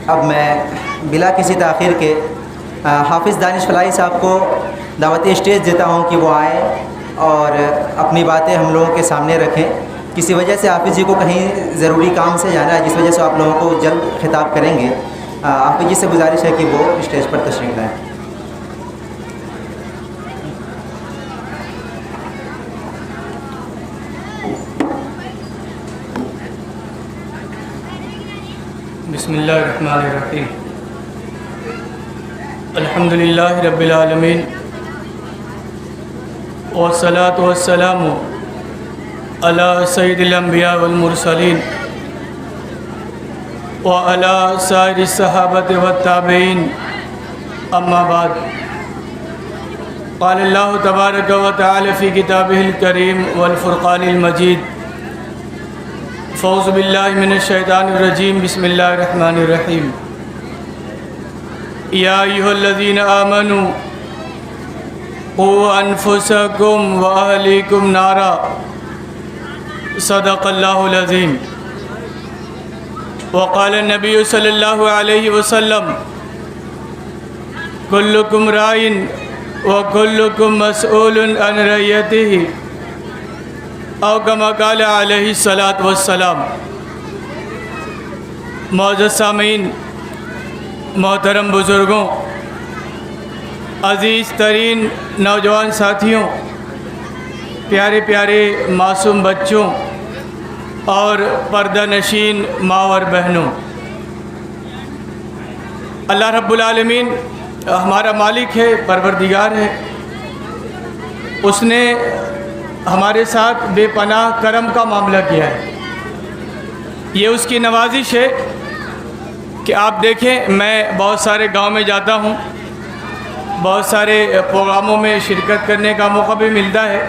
अब मैं बिला किसी ताख़ीर के हाफिज़ दानिश फलाही साहब को दावती स्टेज देता हूँ कि वो आए और अपनी बातें हम लोगों के सामने रखें। किसी वजह से हाफिज़ जी को कहीं ज़रूरी काम से जाना है, जिस वजह से आप लोगों को जल्द खिताब करेंगे। हाफिज़ जी से गुजारिश है कि वो स्टेज पर तशरीफ़ लाएँ। बिस्मिल्लाहिर्रहमानिर्रहीम। अल्हम्दुलिल्लाहि रब्बिल आलमीन वस्सलातु वस्सलामु अला सय्यिदिल अंबिया वल मुरसलीन व अला साइरिस सहाबति वत ताबईन, अम्मा बाद। क़ाल अल्लाहु तबारक व तआला फ़ी किताबिहिल करीम वल फ़ुरक़ानिल मजीद। फ़ौज़ु बिल्लाहि मिनश शैतानिर रजीम। बिस्मिल्लाहिर रहमानिर रहीम। या अय्युहल्लज़ीना आमनू क़ू अनफुसकुम व अहलीकुम नारा। सदक़ल्लाहुल अज़ीम। व क़ाल नबी सल्लल्लाहु अलैहि वसल्लम कुल्लुकुम राइन व कुल्लुकुम मसऊलुन अन रइयतिही औ कमा क़ाल अलैहि सलात वस्सलाम। मौजूद सामीन, मोहतरम बुज़ुर्गों, अज़ीज़ तरीन नौजवान साथियों, प्यारे प्यारे मासूम बच्चों और पर्दा नशीन माँ और बहनों, अल्लाह रब्बुल आलमीन हमारा मालिक है, परवरदिगार है। उसने हमारे साथ बेपनाह करम का मामला किया है। ये उसकी नवाजिश है कि आप देखें, मैं बहुत सारे गांव में जाता हूं, बहुत सारे प्रोग्रामों में शिरकत करने का मौका भी मिलता है,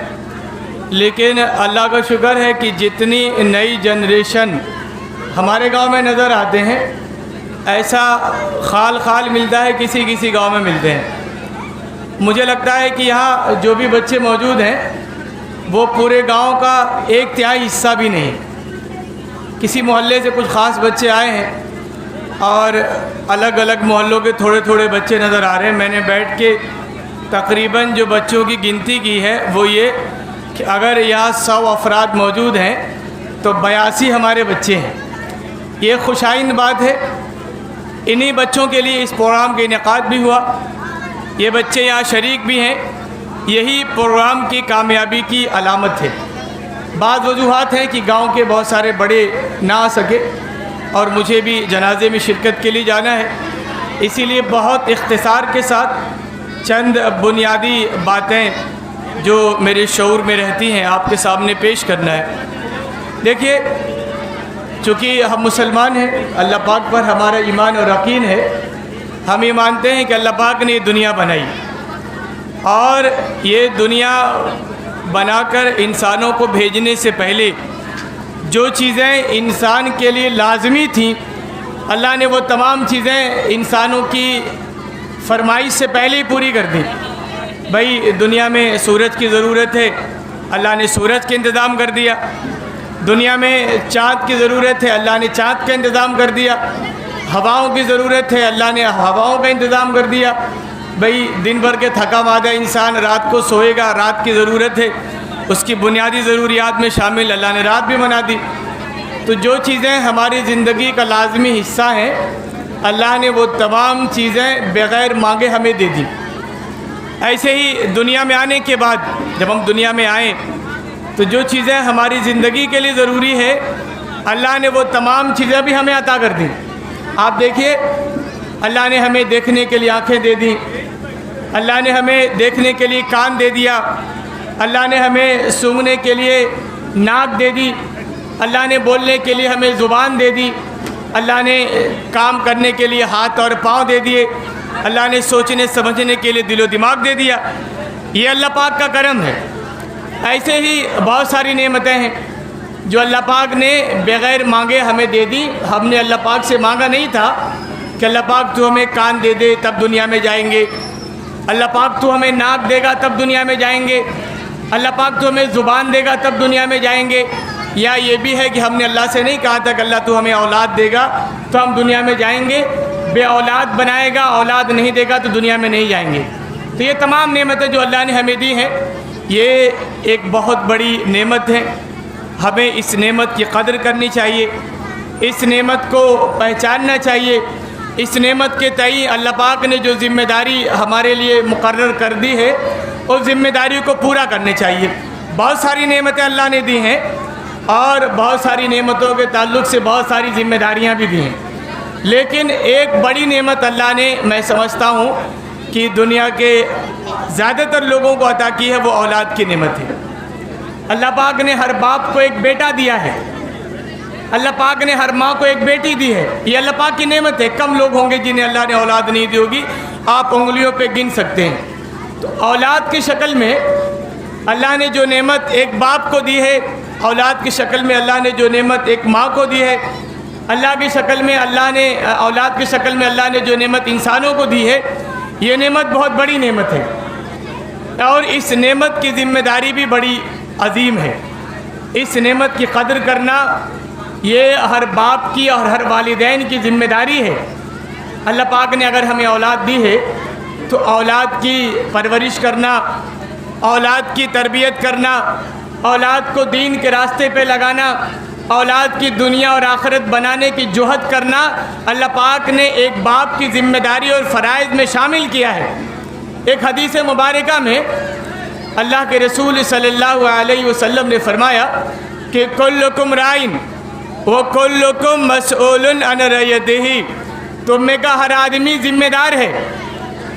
लेकिन अल्लाह का शुक्र है कि जितनी नई जनरेशन हमारे गांव में नज़र आते हैं, ऐसा खाल खाल मिलता है, किसी किसी गांव में मिलते हैं। मुझे लगता है कि यहाँ जो भी बच्चे मौजूद हैं वो पूरे गांव का 1/3 हिस्सा भी नहीं। किसी मोहल्ले से कुछ ख़ास बच्चे आए हैं और अलग अलग मोहल्लों के थोड़े थोड़े बच्चे नज़र आ रहे हैं। मैंने बैठ के तकरीबन जो बच्चों की गिनती की है वो ये कि अगर यहाँ 100 अफराद मौजूद हैं तो 82 हमारे बच्चे हैं। ये खुशाइन बात है। इन्हीं बच्चों के लिए इस प्रोग्राम का इनेकाद भी हुआ। ये बच्चे यहाँ शरीक भी हैं। यही प्रोग्राम की कामयाबी की अलामत है। बाज़ वजूहात हैं कि गांव के बहुत सारे बड़े ना आ सके और मुझे भी जनाजे में शिरकत के लिए जाना है, इसीलिए बहुत इख्तिसार के साथ चंद बुनियादी बातें जो मेरे शऊर में रहती हैं आपके सामने पेश करना है। देखिए, चूँकि हम मुसलमान हैं, अल्लाह पाक पर हमारा ईमान और यकीन है। हम ये मानते हैं कि अल्लाह पाक ने ये दुनिया बनाई और ये दुनिया बनाकर इंसानों को भेजने से पहले जो चीज़ें इंसान के लिए लाजमी थी, अल्लाह ने वो तमाम चीज़ें इंसानों की फरमाइश से पहले ही पूरी कर दी। भाई, दुनिया में सूरज की ज़रूरत है, अल्लाह ने सूरज का इंतज़ाम कर दिया। दुनिया में चाँद की ज़रूरत है, अल्लाह ने चाँद का इंतज़ाम कर दिया। हवाओं की ज़रूरत है, अल्लाह ने हवाओं का इंतज़ाम कर दिया। भाई, दिन भर के थका मादा इंसान रात को सोएगा, रात की ज़रूरत है, उसकी बुनियादी ज़रूरियात में शामिल अल्लाह ने रात भी बना दी। तो जो चीज़ें हमारी ज़िंदगी का लाजमी हिस्सा हैं, अल्लाह ने वो तमाम चीज़ें बग़ैर मांगे हमें दे दी। ऐसे ही दुनिया में आने के बाद जब हम दुनिया में आए तो जो चीज़ें हमारी ज़िंदगी के लिए ज़रूरी है, अल्लाह ने वो तमाम चीज़ें भी हमें अता कर दी। आप देखिए, अल्लाह ने हमें देखने के लिए आँखें दे दी, अल्लाह ने हमें देखने के लिए कान दे दिया, अल्लाह ने हमें सूंघने के लिए नाक दे दी, अल्लाह ने बोलने के लिए हमें ज़ुबान दे दी, अल्लाह ने काम करने के लिए हाथ और पाँव दे दिए, अल्लाह ने सोचने समझने के लिए दिलो दिमाग दे दिया। ये अल्लाह पाक का करम है। ऐसे ही बहुत सारी नेमतें हैं जो अल्लाह पाक ने बग़ैर मांगे हमें दे दी। हमने अल्लाह पाक से मांगा नहीं था कि अल्लाह पाक तू हमें कान दे दे तब दुनिया में जाएंगे, अल्लाह पाक तू हमें नाक देगा तब दुनिया में जाएंगे, अल्लाह पाक तू हमें ज़ुबान देगा तब दुनिया में जाएंगे, या ये भी है कि हमने अल्लाह से नहीं कहा था कि अल्लाह तू हमें औलाद देगा तो हम दुनिया में जाएंगे, बे औलाद बनाएगा, औलाद नहीं देगा तो दुनिया में नहीं जाएंगे। तो ये तमाम नेमतें जो अल्लाह ने हमें दी हैं, ये एक बहुत बड़ी नेमत है। हमें इस नेमत की कदर करनी चाहिए, इस नेमत को पहचानना चाहिए। इस नेमत के तई अल्लाह पाक ने जो ज़िम्मेदारी हमारे लिए मुकर्रर कर दी है, उस ज़िम्मेदारी को पूरा करने चाहिए। बहुत सारी नेमतें अल्लाह ने दी हैं और बहुत सारी नेमतों के ताल्लुक़ से बहुत सारी ज़िम्मेदारियाँ भी दी हैं, लेकिन एक बड़ी नेमत अल्लाह ने, मैं समझता हूँ कि दुनिया के ज़्यादातर लोगों को अता की है, वो औलाद की नेमत है। अल्लाह पाक ने हर बाप को एक बेटा दिया है, अल्लाह पाक ने हर माँ को एक बेटी दी है। ये अल्लाह पाक की नेमत है। कम लोग होंगे जिन्हें अल्लाह ने औलाद नहीं दी होगी, आप उंगलियों पे गिन सकते हैं। तो औलाद की शक्ल में अल्लाह ने जो नेमत एक बाप को दी है, औलाद की शक्ल में अल्लाह ने जो नेमत एक माँ को दी है, अल्लाह की शक्ल में अल्लाह ने औलाद की शक्ल में अल्लाह ने जो नेमत इंसानों को दी है, ये नेमत बहुत बड़ी नेमत है और इस नेमत की ज़िम्मेदारी भी बड़ी अजीम है। इस नेमत की कदर करना ये हर बाप की और हर वालिदैन की ज़िम्मेदारी है। अल्लाह पाक ने अगर हमें औलाद दी है तो औलाद की परवरिश करना, औलाद की तरबियत करना, औलाद को दीन के रास्ते पे लगाना, औलाद की दुनिया और आखिरत बनाने की जुहद करना अल्लाह पाक ने एक बाप की ज़िम्मेदारी और फ़राइज़ में शामिल किया है। एक हदीस मुबारका में अल्लाह के रसूल सल्लल्लाहु अलैहि वसल्लम ने फरमाया कि कुल्लुकुम राइन व कुल्लुकुम मसऊलुन अन रयतिही, तुम में का हर आदमी ज़िम्मेदार है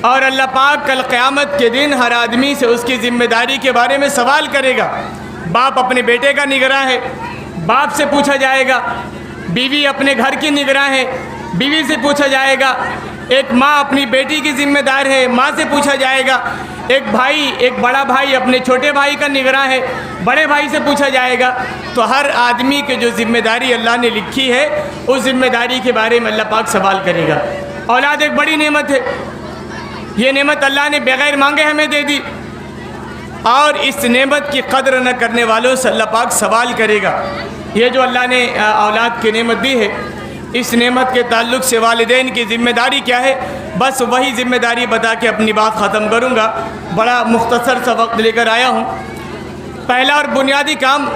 और अल्लाह पाक कल क़यामत के दिन हर आदमी से उसकी ज़िम्मेदारी के बारे में सवाल करेगा। बाप अपने बेटे का निगरां है, बाप से पूछा जाएगा। बीवी अपने घर की निगरां है, बीवी से पूछा जाएगा। एक माँ अपनी बेटी की ज़िम्मेदार है, माँ से पूछा जाएगा। एक भाई, एक बड़ा भाई अपने छोटे भाई का निगरां है, बड़े भाई से पूछा जाएगा। तो हर आदमी की जो ज़िम्मेदारी अल्लाह ने लिखी है, उस ज़िम्मेदारी के बारे में अल्लाह पाक सवाल करेगा। औलाद एक बड़ी नेमत है। ये नेमत अल्लाह ने बग़ैर मांगे हमें दे दी और इस नेमत की कदर न करने वालों से अल्लाह पाक सवाल करेगा। ये जो अल्लाह ने औलाद की नेमत दी है, इस नेमत के ताल्लुक़ से वालिदैन की ज़िम्मेदारी क्या है, बस वही ज़िम्मेदारी बता के अपनी बात ख़त्म करूँगा। बड़ा मुख्तसर सा वक्त लेकर आया हूँ। पहला और बुनियादी काम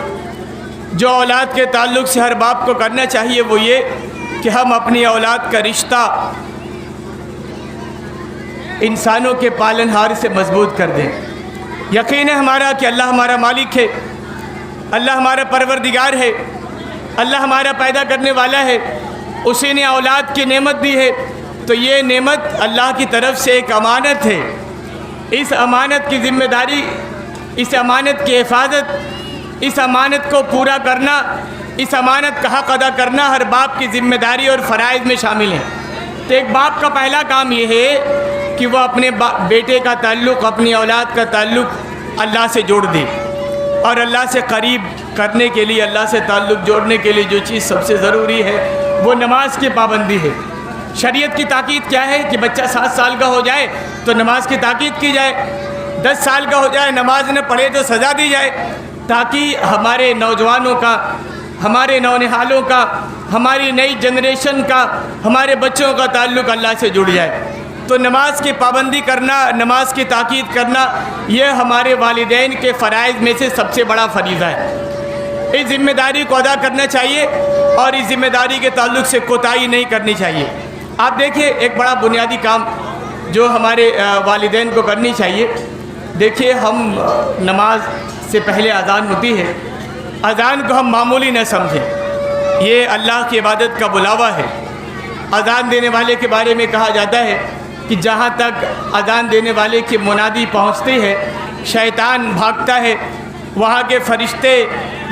जो औलाद के ताल्लुक़ से हर बाप को करना चाहिए वो ये कि हम अपनी औलाद का रिश्ता इंसानों के पालनहार से मजबूत कर दें। यकीन है हमारा कि अल्लाह हमारा मालिक है, अल्लाह हमारा परवरदिगार है, अल्लाह हमारा पैदा करने वाला है। उसी ने औलाद की नेमत दी है, तो ये नेमत अल्लाह की तरफ से एक अमानत है। इस अमानत की ज़िम्मेदारी, इस अमानत की हिफाजत, इस अमानत को पूरा करना, इस अमानत का हक़ अदा करना हर बाप की ज़िम्मेदारी और फ़राइज़ में शामिल है। तो एक बाप का पहला काम ये है कि वह अपने बेटे का ताल्लुक़, अपनी औलाद का ताल्लुक़ अल्लाह से जोड़ दे और अल्लाह से करीब करने के लिए, अल्लाह से ताल्लुक़ जोड़ने के लिए जो चीज़ सबसे ज़रूरी है वो नमाज की पाबंदी है। शरीयत की ताकीद क्या है कि बच्चा 7 साल का हो जाए तो नमाज की ताकीद की जाए, 10 साल का हो जाए नमाज न पढ़े तो सज़ा दी जाए, ताकि हमारे नौजवानों का, हमारे नौनिहालों का, हमारी नई जनरेशन का, हमारे बच्चों का ताल्लुक़ अल्लाह से जुड़ जाए। तो नमाज की पाबंदी करना, नमाज की ताकीद करना, यह हमारे वालिदैन के फ़राइज़ में से सबसे बड़ा फरीज़ा है। इस ज़िम्मेदारी को अदा करना चाहिए और इस ज़िम्मेदारी के ताल्लुक़ से कोताही नहीं करनी चाहिए। आप देखिए एक बड़ा बुनियादी काम जो हमारे वालिदैन को करनी चाहिए। देखिए हम नमाज से पहले अज़ान होती है, अज़ान को हम मामूली न समझें, ये अल्लाह की इबादत का बुलावा है। अज़ान देने वाले के बारे में कहा जाता है कि जहाँ तक अज़ान देने वाले की मुनादी पहुँचती है शैतान भागता है, वहाँ के फ़रिश्ते,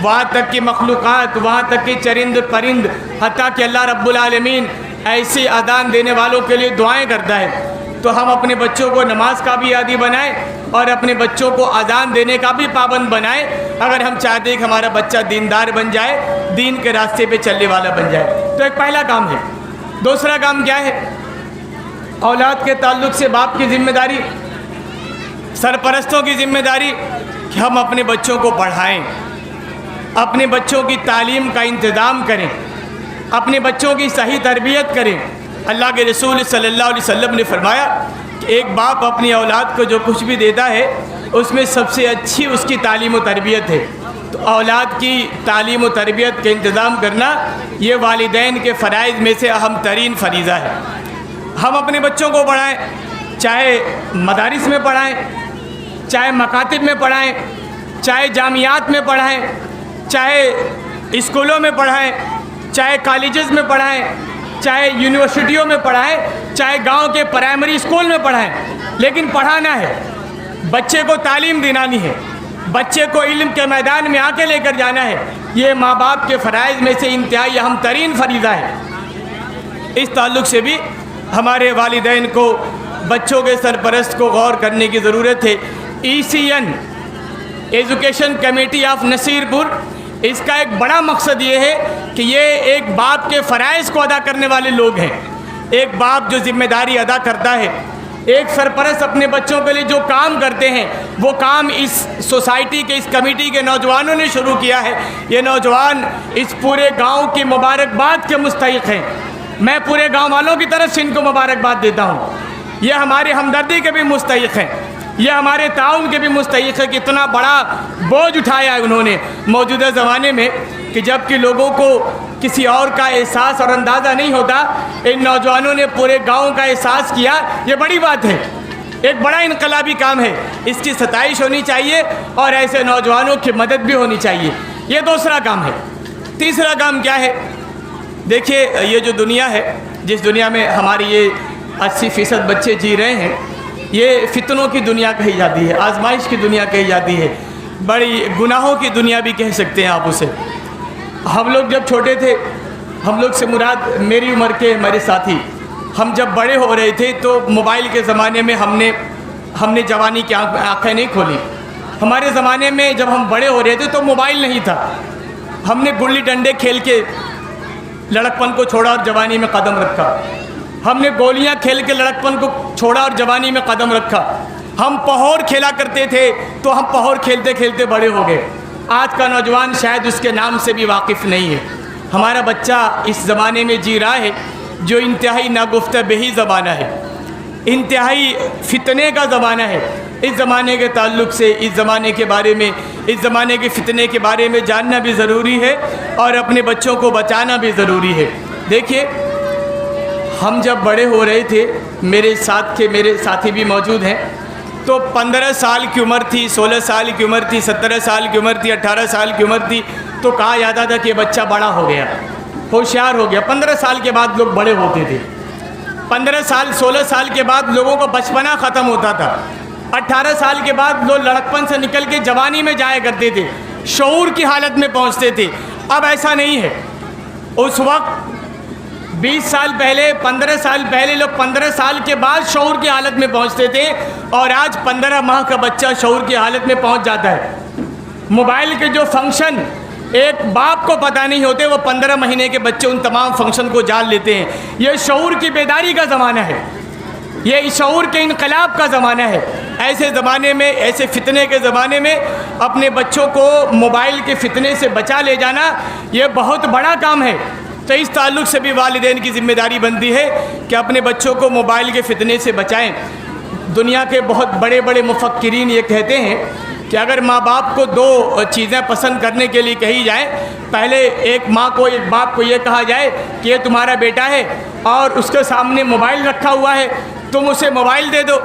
वहाँ तक की मखलूक़ात, वहाँ तक के चरिंद परिंद, हत्ता कि अल्लाह रब्बुल आलमीन ऐसी अज़ान देने वालों के लिए दुआएं करता है। तो हम अपने बच्चों को नमाज का भी आदी बनाएं और अपने बच्चों को अज़ान देने का भी पाबंद बनाएं, अगर हम चाहते हैं कि हमारा बच्चा दीनदार बन जाए, दीन के रास्ते पे चलने वाला बन जाए। तो एक पहला काम है। दूसरा काम क्या है? औलाद के ताल्लुक़ से बाप की ज़िम्मेदारी, सरपरस्तों की ज़िम्मेदारी कि हम अपने बच्चों को पढ़ाएं। अपने बच्चों की तालीम का इंतज़ाम करें, अपने बच्चों की सही तरबियत करें। अल्लाह के रसूल सल्लल्लाहु अलैहि वसल्लम ने फरमाया कि एक बाप अपनी औलाद को जो कुछ भी देता है उसमें सबसे अच्छी उसकी तालीम व तरबियत है। तो औलाद की तालीम व तरबियत का इंतज़ाम करना ये वालिदैन के फ़राइज़ में से अहम तरीन फरीज़ा है। हम अपने बच्चों को पढ़ाएं, चाहे मदारिस में पढ़ाएं, चाहे मकातिब में पढ़ाएं, चाहे जामियात में पढ़ाएं, चाहे स्कूलों में पढ़ाएं, चाहे कॉलेजेस में पढ़ाएं, चाहे यूनिवर्सिटियों में पढ़ाएं, चाहे गांव के प्राइमरी स्कूल में पढ़ाएं, लेकिन पढ़ाना है, बच्चे को तालीम दिलानी है, बच्चे को इल्म के मैदान में आके लेकर जाना है। ये माँ बाप के फ़राइज़ में से इंतहाई अहम तरीन फरीज़ा है। इस ताल्लुक़ से भी हमारे वालिदैन को बच्चों के सरपरस्त को गौर करने की ज़रूरत है। ECN education committee of Nasirpur, इसका एक बड़ा मकसद ये है कि ये एक बाप के फ़राइज़ को अदा करने वाले लोग हैं। एक बाप जो ज़िम्मेदारी अदा करता है, एक सरपरस्त अपने बच्चों के लिए जो काम करते हैं, वो काम इस सोसाइटी के, इस कमेटी के नौजवानों ने शुरू किया है। ये नौजवान इस पूरे गांव की मुबारकबाद के मुस्तहिक़ हैं। मैं पूरे गांव वालों की तरफ से इनको मुबारकबाद देता हूँ। ये हमारे हमदर्दी के भी मुस्तहिक़ हैं, ये हमारे ताउन के भी मुस्तहिक़ है कि इतना बड़ा बोझ उठाया है उन्होंने मौजूदा ज़माने में, कि जबकि लोगों को किसी और का एहसास और अंदाज़ा नहीं होता, इन नौजवानों ने पूरे गांव का एहसास किया। ये बड़ी बात है, एक बड़ा इनकलाबी काम है, इसकी सताइश होनी चाहिए और ऐसे नौजवानों की मदद भी होनी चाहिए। ये दूसरा काम है। तीसरा काम क्या है? देखिए, ये जो दुनिया है, जिस दुनिया में हमारी ये 80% बच्चे जी रहे हैं, ये फितनों की दुनिया कही जाती है, आजमाइश की दुनिया कही जाती है, बड़ी गुनाहों की दुनिया भी कह सकते हैं आप उसे। हम लोग जब छोटे थे, हम लोग से मुराद मेरी उम्र के हमारे साथी, हम जब बड़े हो रहे थे तो मोबाइल के ज़माने में हमने जवानी की आँखें नहीं खोली। हमारे ज़माने में जब हम बड़े हो रहे थे तो मोबाइल नहीं था। हमने गुल्ली डंडे खेल के लड़कपन को छोड़ा और जवानी में कदम रखा। हमने गोलियां खेल के लड़कपन को छोड़ा और जवानी में कदम रखा। हम पहौर खेला करते थे तो हम पहौर खेलते खेलते बड़े हो गए। आज का नौजवान शायद उसके नाम से भी वाकिफ़ नहीं है। हमारा बच्चा इस ज़माने में जी रहा है जो इंतहाई नागुफ्तबही ज़माना है, इंतहाई फितने का ज़माना है। इस ज़माने के ताल्लुक़ से, इस ज़माने के बारे में, इस ज़माने के फितने के बारे में जानना भी ज़रूरी है और अपने बच्चों को बचाना भी ज़रूरी है। देखिए, हम जब बड़े हो रहे थे, मेरे साथी भी मौजूद हैं, तो 15 साल की उम्र थी, 16 साल की उम्र थी, 17 साल की उम्र थी, 18 साल की उम्र थी, तो कहा जाता था कि बच्चा बड़ा हो गया, होशियार हो गया। 15 साल के बाद लोग बड़े होते थे। 15 साल 16 साल के बाद लोगों का बचपना ख़त्म होता था। 18 साल के बाद लोग लड़कपन से निकल के जवानी में जाया करते थे, शऊर की हालत में पहुंचते थे। अब ऐसा नहीं है। उस वक्त 20 साल पहले, 15 साल पहले लोग 15 साल के बाद शऊर की हालत में पहुंचते थे और आज 15 माह का बच्चा शऊर की हालत में पहुंच जाता है। मोबाइल के जो फंक्शन एक बाप को पता नहीं होते, वो 15 महीने के बच्चे उन तमाम फंक्शन को जान लेते हैं। ये शऊर की बेदारी का ज़माना है, ये शऊर के इनकलाब का ज़माना है। ऐसे ज़माने में, ऐसे फितने के ज़माने में अपने बच्चों को मोबाइल के फितने से बचा ले जाना ये बहुत बड़ा काम है। तो इस ताल्लुक़ से भी वालिदैन की ज़िम्मेदारी बनती है कि अपने बच्चों को मोबाइल के फितने से बचाएं। दुनिया के बहुत बड़े बड़े मुफक्किरीन ये कहते हैं कि अगर माँ बाप को 2 चीज़ें पसंद करने के लिए कही जाए, पहले एक माँ को, एक बाप को ये कहा जाए कि ये तुम्हारा बेटा है और उसके सामने मोबाइल रखा हुआ है, तुम उसे मोबाइल दे दो,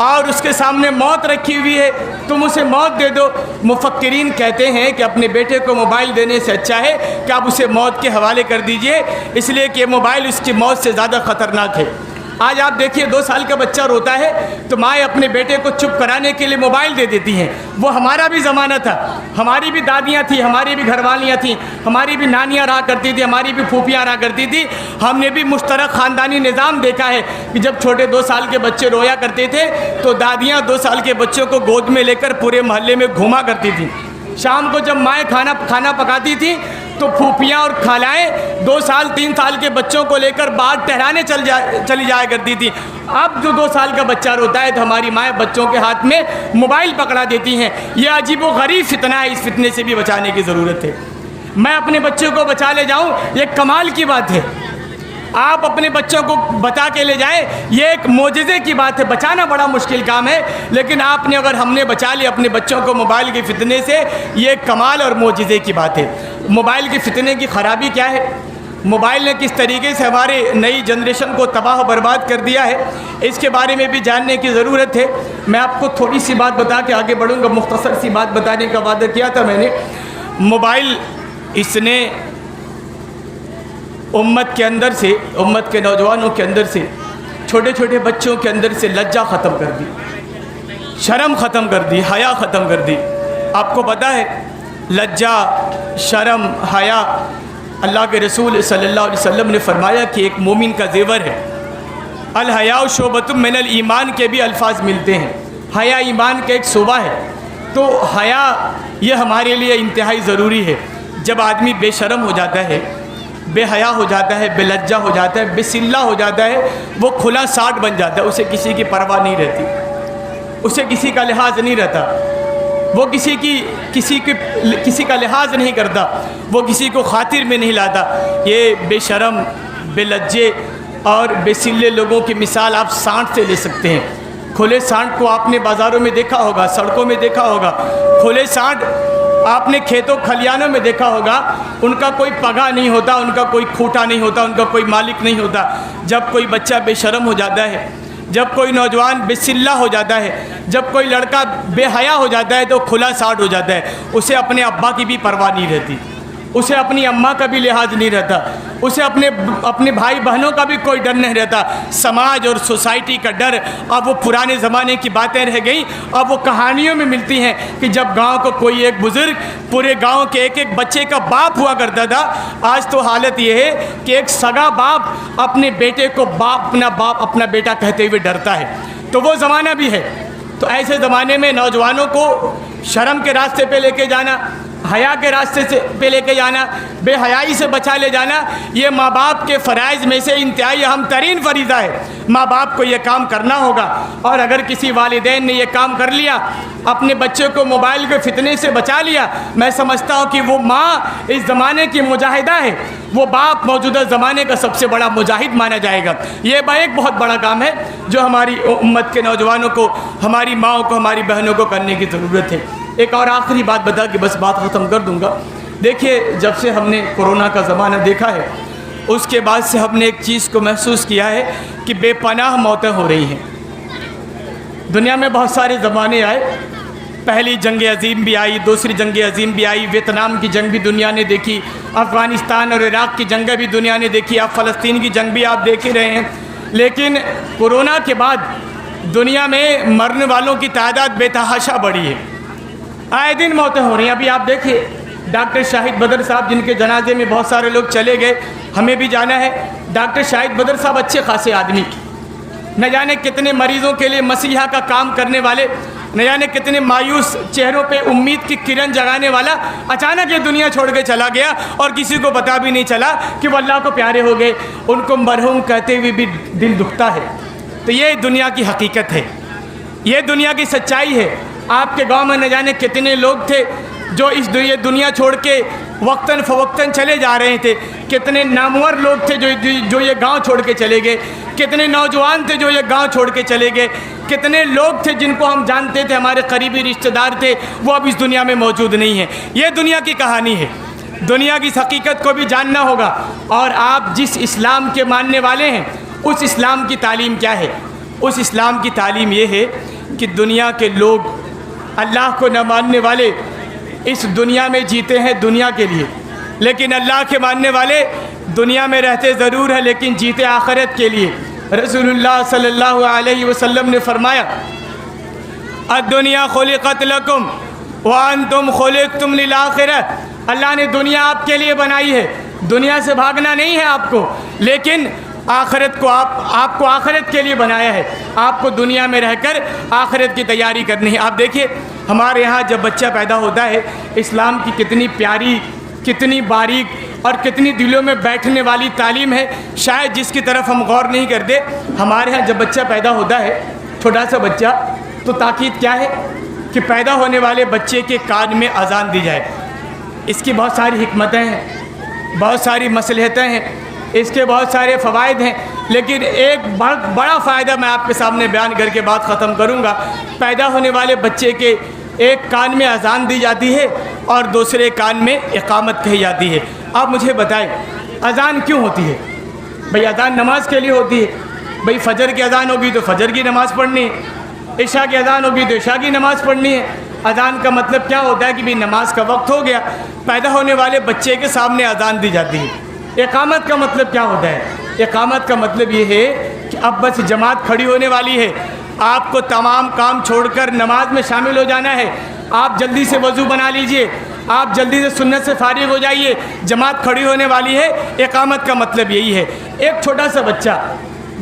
और उसके सामने मौत रखी हुई है, तुम उसे मौत दे दो। मुफक्किरीन कहते हैं कि अपने बेटे को मोबाइल देने से अच्छा है कि आप उसे मौत के हवाले कर दीजिए, इसलिए कि मोबाइल उसकी मौत से ज़्यादा ख़तरनाक है। आज आप देखिए 2 साल का बच्चा रोता है तो माँ अपने बेटे को चुप कराने के लिए मोबाइल दे देती हैं। वो हमारा भी ज़माना था, हमारी भी दादियाँ थी, हमारी भी घरवालियाँ थी, हमारी भी नानियाँ रहा करती थी, हमारी भी फूफियाँ रहा करती थी। हमने भी मुश्तरक ख़ानदानी निज़ाम देखा है कि जब छोटे 2 साल के बच्चे रोया करते थे तो दादियाँ 2 साल के बच्चों को गोद में लेकर पूरे मोहल्ले में घूमा करती थी। शाम को जब माएँ खाना पकाती थी तो फूफियाँ और खालाएँ 2 साल 3 साल के बच्चों को लेकर बाहर टहराने चली जाया करती थी। अब जो 2 साल का बच्चा रोता है तो हमारी माएँ बच्चों के हाथ में मोबाइल पकड़ा देती हैं। ये अजीब व गरीब फितना है, इस फितने से भी बचाने की ज़रूरत है। मैं अपने बच्चों को बचा ले जाऊँ, ये कमाल की बात है। आप अपने बच्चों को बचा के ले जाएं, ये एक मोजज़े की बात है। बचाना बड़ा मुश्किल काम है, लेकिन आपने अगर हमने बचा लिया अपने बच्चों को मोबाइल के फितने से, ये कमाल और मोजज़े की बात है। मोबाइल के फितने की ख़राबी क्या है, मोबाइल ने किस तरीके से हमारे नई जनरेशन को तबाह और बर्बाद कर दिया है, इसके बारे में भी जानने की ज़रूरत है। मैं आपको थोड़ी सी बात बता के आगे बढ़ूँगा। मुख्तसर सी बात बताने का वादा किया था मैंने। मोबाइल इसने उम्मत के अंदर से, उम्मत के नौजवानों के अंदर से, छोटे छोटे बच्चों के अंदर से लज्जा ख़त्म कर दी, शर्म ख़त्म कर दी, हया ख़त्म कर दी। आपको पता है लज्जा, शर्म, हया, अल्लाह के रसूल सल्लल्लाहु अलैहि वसल्लम ने फरमाया कि एक मोमिन का जेवर है। अल हया शोबतुम मिनल ईमान के भी अल्फाज मिलते हैं। हया ईमान का एक शोबा है। तो हया ये हमारे लिए इंतहाई ज़रूरी है। जब आदमी बेशर्म हो जाता है, बेहया हो जाता है, बेलज्जा हो जाता है, बेसिल्ला हो जाता है, वो खुला साठ बन जाता है। उसे किसी की परवाह नहीं रहती, उसे किसी का लिहाज नहीं रहता, वो किसी का लिहाज नहीं करता, वो किसी को खातिर में नहीं लाता। ये बेशरम, बेलज्जे और बेसिल्ले लोगों की मिसाल आप सांड से ले सकते हैं। खुले सांड को आपने बाज़ारों में देखा होगा, सड़कों में देखा होगा। खुले सांड आपने खेतों खलियानों में देखा होगा। उनका कोई पगा नहीं होता, उनका कोई खूंटा नहीं होता, उनका कोई मालिक नहीं होता। जब कोई बच्चा बेशर्म हो जाता है, जब कोई नौजवान बेसिल्ला हो जाता है, जब कोई लड़का बेहया हो जाता है तो खुला साठ हो जाता है। उसे अपने अब्बा की भी परवाह नहीं रहती, उसे अपनी अम्मा का भी लिहाज नहीं रहता, उसे अपने भाई बहनों का भी कोई डर नहीं रहता। समाज और सोसाइटी का डर अब वो पुराने ज़माने की बातें रह गई। अब वो कहानियों में मिलती हैं कि जब गांव को कोई एक बुज़ुर्ग पूरे गांव के एक एक बच्चे का बाप हुआ करता था। आज तो हालत ये है कि एक सगा बाप अपने बेटे को अपना बेटा कहते हुए डरता है। तो वो ज़माना भी है। तो ऐसे ज़माने में नौजवानों को शर्म के रास्ते पे लेके जाना, हया के रास्ते से पे लेके जाना, बेहयाई से बचा ले जाना, ये माँ बाप के फ़राइज़ में से इंतहाई अहम तरीन फरीज़ा है। माँ बाप को ये काम करना होगा। और अगर किसी वालिदैन ने ये काम कर लिया, अपने बच्चे को मोबाइल के फितने से बचा लिया, मैं समझता हूँ कि वो माँ इस ज़माने की मुजाहिदा है, वो बाप मौजूदा ज़माने का सबसे बड़ा मुजाहिद माना जाएगा। ये एक बहुत बड़ा काम है जो हमारी उम्मत के नौजवानों को, हमारी माँओं को, हमारी बहनों को करने की ज़रूरत है। एक और आखिरी बात बता के बस बात ख़त्म कर दूंगा। देखिए, जब से हमने कोरोना का ज़माना देखा है, उसके बाद से हमने एक चीज़ को महसूस किया है कि बेपनाह मौतें हो रही हैं। दुनिया में बहुत सारे ज़माने आए, पहली जंग अज़ीम भी आई, दूसरी जंग अज़ीम भी आई, वियतनाम की जंग भी दुनिया ने देखी, अफ़गानिस्तान और इराक़ की जंग भी दुनिया ने देखी, अब फ़लस्तीन की जंग भी आप देख ही रहे हैं। लेकिन कोरोना के बाद दुनिया में मरने वालों की तादाद बेतहाशा बढ़ी है। आए दिन मौतें हो रही हैं। अभी आप देखिए डॉक्टर शाहिद बदर साहब, जिनके जनाजे में बहुत सारे लोग चले गए, हमें भी जाना है। डॉक्टर शाहिद बदर साहब अच्छे खासे आदमी, न जाने कितने मरीज़ों के लिए मसीहा का काम करने वाले, न जाने कितने मायूस चेहरों पे उम्मीद की किरण जगाने वाला, अचानक ये दुनिया छोड़ के चला गया और किसी को पता भी नहीं चला कि वो अल्लाह को प्यारे हो गए। उनको मरहूम कहते हुए भी दिल दुखता है। तो ये दुनिया की हकीकत है, ये दुनिया की सच्चाई है। आपके गांव में न जाने कितने लोग थे जो ये दुनिया छोड़ के वक्तन फ़वक्तन चले जा रहे थे। कितने नामवर लोग थे जो ये गांव छोड़ के चले गए। कितने नौजवान थे जो ये गांव छोड़ के चले गए। कितने लोग थे जिनको हम जानते थे, हमारे करीबी रिश्तेदार थे, वो अब इस दुनिया में मौजूद नहीं है। ये दुनिया की कहानी है। दुनिया की हकीकत को भी जानना होगा। और आप जिस इस्लाम के मानने वाले हैं, उस इस्लाम की तालीम क्या है? उस इस्लाम की तालीम ये है कि दुनिया के लोग, अल्लाह को न मानने वाले इस दुनिया में जीते हैं दुनिया के लिए, लेकिन अल्लाह के मानने वाले दुनिया में रहते ज़रूर हैं लेकिन जीते आखिरत के लिए। रसूलुल्लाह सल्लल्लाहु अलैहि वसल्लम ने फरमाया, अद्दुनिया खुलिक़त लकुम व अंतुम खुलिक़तुम लिल आखिरह। अल्लाह ने दुनिया आपके लिए बनाई है, दुनिया से भागना नहीं है आपको, लेकिन आखिरत को आपको आखिरत के लिए बनाया है। आपको दुनिया में रहकर आखिरत की तैयारी करनी है। आप देखिए, हमारे यहाँ जब बच्चा पैदा होता है, इस्लाम की कितनी प्यारी कितनी बारीक और कितनी दिलों में बैठने वाली तालीम है, शायद जिसकी तरफ हम गौर नहीं करते। हमारे यहाँ जब बच्चा पैदा होता है, छोटा सा बच्चा, तो ताकीद क्या है कि पैदा होने वाले बच्चे के कान में अजान दी जाए। इसकी बहुत सारी हिकमतें हैं, बहुत सारी मसलहतें हैं, इसके बहुत सारे फ़वाइद हैं, लेकिन एक बड़ा फ़ायदा मैं आपके सामने बयान करके बात ख़त्म करूँगा। पैदा होने वाले बच्चे के एक कान में अजान दी जाती है और दूसरे कान में इकामत कही जाती है। आप मुझे बताएं, अजान क्यों होती है? भाई अजान नमाज के लिए होती है। भाई फ़जर की अजान होगी तो फ़जर की नमाज़ पढ़नी है, इशा की अजान होगी तो इशा की नमाज़ पढ़नी है। अजान का मतलब क्या होता है कि भाई नमाज का वक्त हो गया, पैदा होने वाले बच्चे के सामने अजान दी जाती है। इकामत का मतलब क्या होता है? इकामत का मतलब ये है कि अब बस जमात खड़ी होने वाली है, आपको तमाम काम छोड़कर नमाज में शामिल हो जाना है। आप जल्दी से वज़ू बना लीजिए, आप जल्दी से सुन्नत से फारिग हो जाइए, जमात खड़ी होने वाली है। इकामत का मतलब यही है। एक छोटा सा बच्चा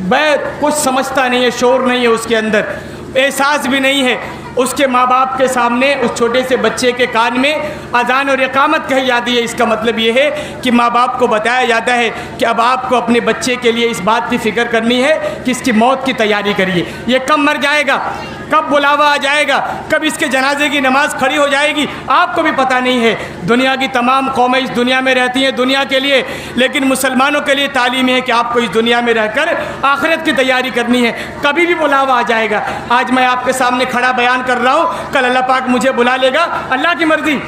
वह कुछ समझता नहीं है, शोर नहीं है उसके अंदर, एहसास भी नहीं है, उसके माँ बाप के सामने उस छोटे से बच्चे के कान में अजान और इकामत कही जाती है। इसका मतलब ये है कि माँ बाप को बताया जाता है कि अब आपको अपने बच्चे के लिए इस बात की फ़िक्र करनी है कि इसकी मौत की तैयारी करिए। ये कब मर जाएगा, कब बुलावा आ जाएगा, कब इसके जनाजे की नमाज़ खड़ी हो जाएगी, आपको भी पता नहीं है। दुनिया की तमाम कौमें इस दुनिया में रहती हैं दुनिया के लिए, लेकिन मुसलमानों के लिए तालीम है कि आपको इस दुनिया में रहकर आखिरत की तैयारी करनी है। कभी भी बुलावा आ जाएगा। आज मैं आपके सामने खड़ा बयान कर रहा हूँ, कल अल्लाह पाक मुझे बुला लेगा, अल्लाह की मर्ज़ी।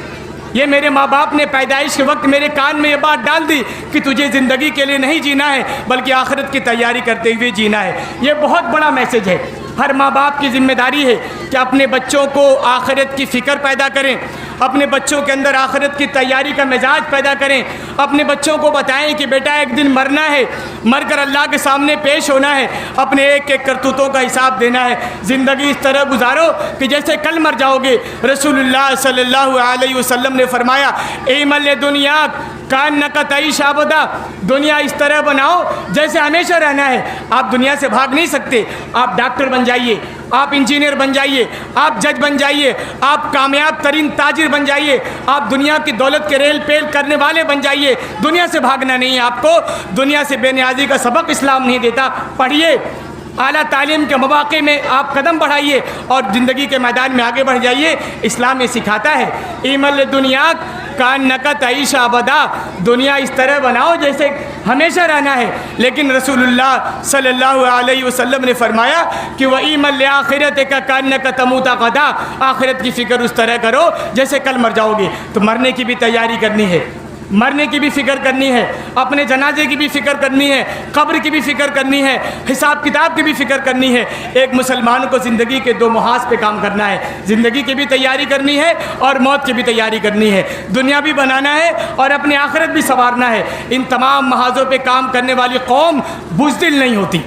ये मेरे माँ बाप ने पैदाइश के वक्त मेरे कान में ये बात डाल दी कि तुझे ज़िंदगी के लिए नहीं जीना है बल्कि आखिरत की तैयारी करते हुए जीना है। ये बहुत बड़ा मैसेज है। हर माँ बाप की ज़िम्मेदारी है कि अपने बच्चों को आखिरत की फ़िक्र पैदा करें, अपने बच्चों के अंदर आखिरत की तैयारी का मिजाज पैदा करें, अपने बच्चों को बताएं कि बेटा एक दिन मरना है, मरकर अल्लाह के सामने पेश होना है, अपने एक एक करतूतों का हिसाब देना है। ज़िंदगी इस तरह गुजारो कि जैसे कल मर जाओगे। रसूलुल्लाह सल्लल्लाहु अलैहि वसल्लम ने फरमाया, इमल दुनिया कान नका तईश आबदा, दुनिया इस तरह बनाओ जैसे हमेशा रहना है। आप दुनिया से भाग नहीं सकते। आप डॉक्टर बन जाइए, आप इंजीनियर बन जाइए, आप जज बन जाइए, आप कामयाब तरीन ताजिर बन जाइए, आप दुनिया की दौलत के रेल पेल करने वाले बन जाइए। दुनिया से भागना नहीं है आपको। दुनिया से बेनियाजी का सबक इस्लाम नहीं देता। पढ़िए, आला तालीम के मौके में आप कदम बढ़ाइए और ज़िंदगी के मैदान में आगे बढ़ जाइए। इस्लाम ये सिखाता है, इमल दुनिया कान नका तईश अबदा, दुनिया इस तरह बनाओ जैसे हमेशा रहना है। लेकिन रसूलुल्लाह सल्लल्लाहु अलैहि वसल्लम ने फरमाया कि वह इमल आखिरत का कान नका तमूता गदा, आखिरत की फ़िक्र उस तरह करो जैसे कल मर जाओगे। तो मरने की भी तैयारी करनी है, मरने की भी फ़िक्र करनी है, अपने जनाजे की भी फ़िक्र करनी है, कब्र की भी फ़िक्र करनी है, हिसाब किताब की भी फ़िक्र करनी है। एक मुसलमान को ज़िंदगी के दो मुहाज पे काम करना है, ज़िंदगी की भी तैयारी करनी है और मौत की भी तैयारी करनी है। दुनिया भी बनाना है और अपनी आखिरत भी संवारना है। इन तमाम महाजों पे काम करने वाली कौम बुज़दिल नहीं होती,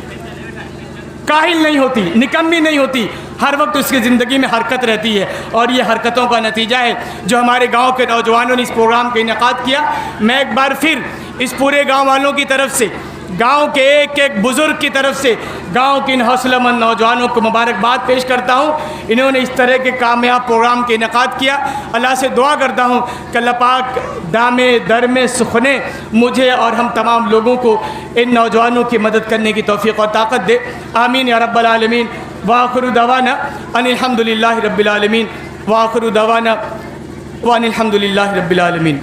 काहिल नहीं होती, निकम्मी नहीं होती। हर वक्त उसकी ज़िंदगी में हरकत रहती है और ये हरकतों का नतीजा है जो हमारे गांव के नौजवानों ने इस प्रोग्राम का इनेकाद किया। मैं एक बार फिर इस पूरे गांव वालों की तरफ से, गांव के एक एक बुज़ुर्ग की तरफ से गांव के इन हौसलामंद नौजवानों को मुबारकबाद पेश करता हूं। इन्होंने इस तरह के कामयाब प्रोग्राम के इनेकाद किया। अल्लाह से दुआ करता हूं कि अल्लाह पाक दामे दर में सुखने मुझे और हम तमाम लोगों को इन नौजवानों की मदद करने की तौफ़ीक़ और ताक़त दे। आमीन या रब्बल आलमीन। वाखिरु दवाना अनिल हम्दुलिल्लाहि रब्बिल आलमीन। वाखिरु दवाना व अनिल हम्दुलिल्लाहि रब्बिल आलमीन।